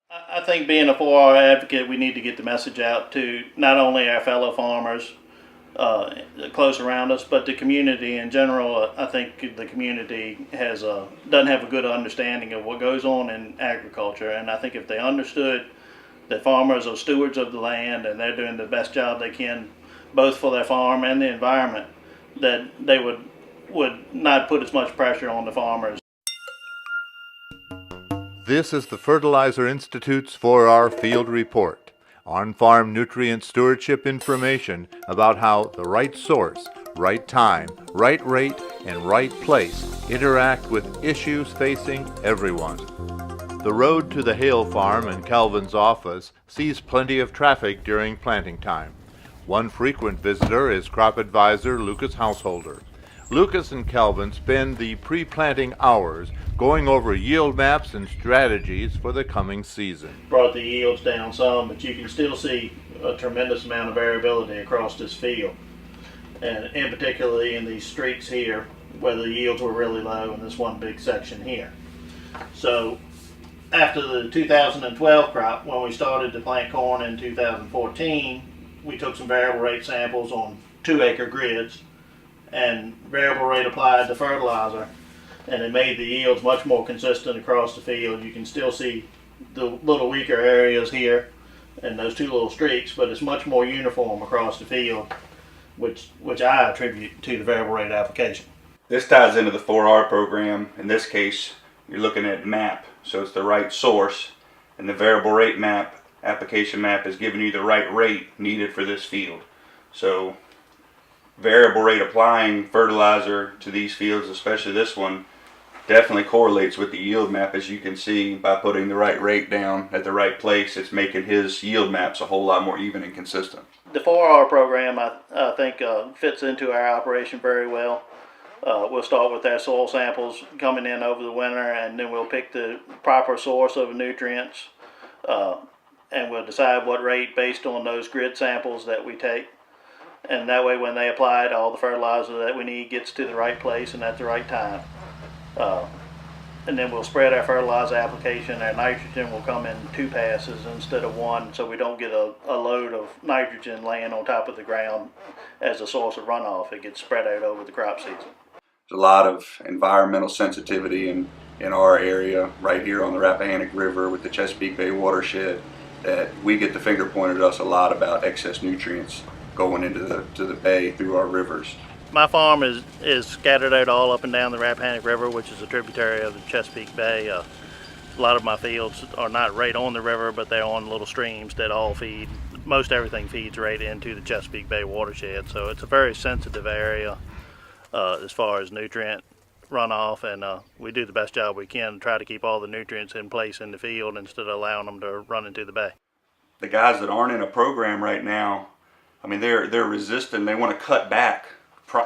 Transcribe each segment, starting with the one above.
I think being a 4R advocate, we need to get the message out to not only our fellow farmers close around us, but the community in general. I think the community doesn't have a good understanding of what goes on in agriculture, and I think if they understood that farmers are stewards of the land and they're doing the best job they can, both for their farm and the environment, that they would not put as much pressure on the farmers. This is the Fertilizer Institute's 4R Field Report, on-farm nutrient stewardship information about how the right source, right time, right rate, and right place interact with issues facing everyone. The road to the Haile farm and Calvin's office sees plenty of traffic during planting time. One frequent visitor is crop advisor Lucas Householder. Lucas and Calvin spend the pre-planting hours going over yield maps and strategies for the coming season. Brought the yields down some, but you can still see a tremendous amount of variability across this field. And in particularly in these streaks here, where the yields were really low in this one big section here. So after the 2012 crop, when we started to plant corn in 2014, we took some variable rate samples on 2-acre grids and variable rate applied the fertilizer, and it made the yields much more consistent across the field. You can still see the little weaker areas here and those two little streaks, but it's much more uniform across the field, which I attribute to the variable rate application. This ties into the 4R program. In this case, you're looking at MAP, so it's the right source, and the variable rate map, application map, is giving you the right rate needed for this field. So variable rate applying fertilizer to these fields, especially this one, definitely correlates with the yield map. As you can see, by putting the right rate down at the right place, it's making his yield maps a whole lot more even and consistent. The 4R program, I think, fits into our operation very well. We'll start with our soil samples coming in over the winter, and then we'll pick the proper source of nutrients, and we'll decide what rate based on those grid samples that we take. And that way when they apply it, all the fertilizer that we need gets to the right place and at the right time. And then we'll spread our fertilizer application. Our nitrogen will come in 2 passes instead of 1, so we don't get a load of nitrogen laying on top of the ground as a source of runoff. It gets spread out over the crop season. There's a lot of environmental sensitivity in our area right here on the Rappahannock River with the Chesapeake Bay watershed, that we get the finger pointed at us a lot about excess nutrients going into the bay through our rivers. My farm is scattered out all up and down the Rappahannock River, which is a tributary of the Chesapeake Bay. A lot of my fields are not right on the river, but they're on little streams that all feed. Most everything feeds right into the Chesapeake Bay watershed, so it's a very sensitive area as far as nutrient runoff, and we do the best job we can to try to keep all the nutrients in place in the field instead of allowing them to run into the bay. The guys that aren't in a program right now, I mean, they're resistant. They want to cut back.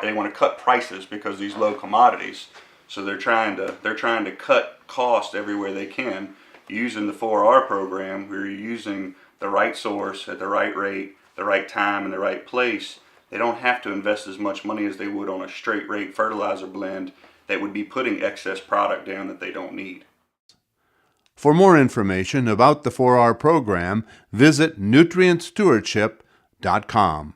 They want to cut prices because of these low commodities. So they're trying to cut cost everywhere they can. Using the 4R program, where you're using the right source at the right rate, the right time, and the right place, they don't have to invest as much money as they would on a straight rate fertilizer blend that would be putting excess product down that they don't need. For more information about the 4R program, visit nutrientstewardship.com.